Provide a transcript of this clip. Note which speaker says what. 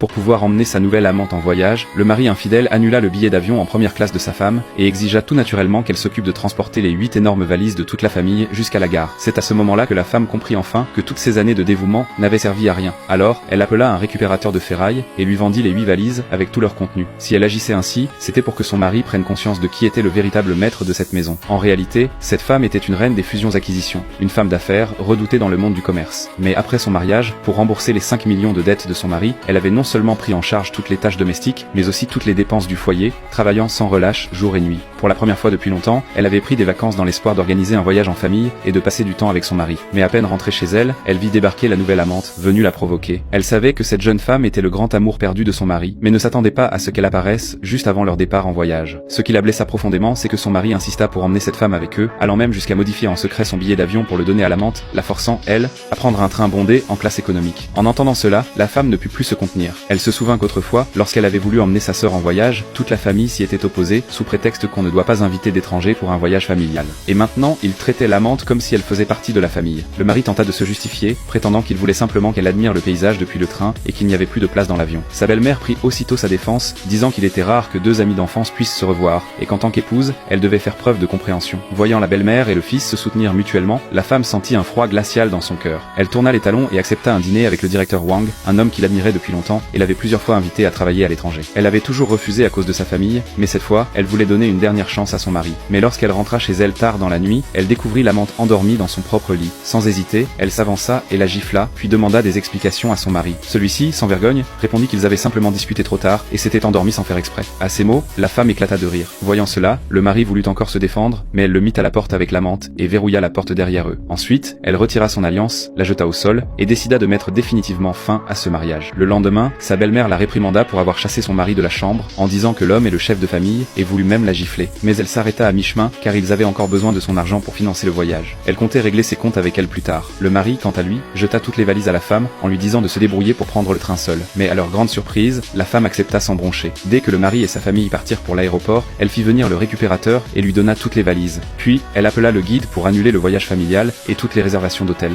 Speaker 1: Pour pouvoir emmener sa nouvelle amante en voyage, le mari infidèle annula le billet d'avion en première classe de sa femme et exigea tout naturellement qu'elle s'occupe de transporter les 8 énormes valises de toute la famille jusqu'à la gare. C'est à ce moment-là que la femme comprit enfin que toutes ces années de dévouement n'avaient servi à rien. Alors, elle appela un récupérateur de ferraille et lui vendit les 8 valises avec tout leur contenu. Si elle agissait ainsi, c'était pour que son mari prenne conscience de qui était le véritable maître de cette maison. En réalité, cette femme était une reine des fusions-acquisitions, une femme d'affaires redoutée dans le monde du commerce. Mais après son mariage, pour rembourser les 5 millions de dettes de son mari, elle avait non seulement pris en charge toutes les tâches domestiques, mais aussi toutes les dépenses du foyer, travaillant sans relâche jour et nuit. Pour la première fois depuis longtemps, elle avait pris des vacances dans l'espoir d'organiser un voyage en famille et de passer du temps avec son mari. Mais à peine rentrée chez elle, elle vit débarquer la nouvelle amante, venue la provoquer. Elle savait que cette jeune femme était le grand amour perdu de son mari, mais ne s'attendait pas à ce qu'elle apparaisse juste avant leur départ en voyage. Ce qui la blessa profondément, c'est que son mari insista pour emmener cette femme avec eux, allant même jusqu'à modifier en secret son billet d'avion pour le donner à l'amante, la forçant, elle, à prendre un train bondé en classe économique. En entendant cela, la femme ne put plus se contenir. Elle se souvint qu'autrefois, lorsqu'elle avait voulu emmener sa sœur en voyage, toute la famille s'y était opposée, sous prétexte qu'on ne doit pas inviter d'étrangers pour un voyage familial. Et maintenant, il traitait l'amante comme si elle faisait partie de la famille. Le mari tenta de se justifier, prétendant qu'il voulait simplement qu'elle admire le paysage depuis le train et qu'il n'y avait plus de place dans l'avion. Sa belle-mère prit aussitôt sa défense, disant qu'il était rare que deux amis d'enfance puissent se revoir, et qu'en tant qu'épouse, elle devait faire preuve de compréhension. Voyant la belle-mère et le fils se soutenir mutuellement, la femme sentit un froid glacial dans son cœur. Elle tourna les talons et accepta un dîner avec le directeur Wang, un homme qui l'admirait depuis longtemps et l'avait plusieurs fois invité à travailler à l'étranger. Elle avait toujours refusé à cause de sa famille, mais cette fois, elle voulait donner une dernière chance à son mari. Mais lorsqu'elle rentra chez elle tard dans la nuit, elle découvrit l'amante endormie dans son propre lit. Sans hésiter, elle s'avança et la gifla, puis demanda des explications à son mari. Celui-ci, sans vergogne, répondit qu'ils avaient simplement discuté trop tard et s'était endormi sans faire exprès. À ces mots, la femme éclata de rire. Voyant cela, le mari voulut encore se défendre, mais elle le mit à la porte avec l'amante et verrouilla la porte derrière eux. Ensuite, elle retira son alliance, la jeta au sol et décida de mettre définitivement fin à ce mariage. Le lendemain, sa belle-mère la réprimanda pour avoir chassé son mari de la chambre en disant que l'homme est le chef de famille et voulut même la gifler. Mais elle s'arrêta à mi-chemin car ils avaient encore besoin de son argent pour financer le voyage. Elle comptait régler ses comptes avec elle plus tard. Le mari, quant à lui, jeta toutes les valises à la femme en lui disant de se débrouiller pour prendre le train seul. Mais à leur grande surprise, la femme accepta sans broncher. Dès que le mari et sa famille partirent pour l'aéroport, elle fit venir le récupérateur et lui donna toutes les valises. Puis, elle appela le guide pour annuler le voyage familial et toutes les réservations d'hôtel.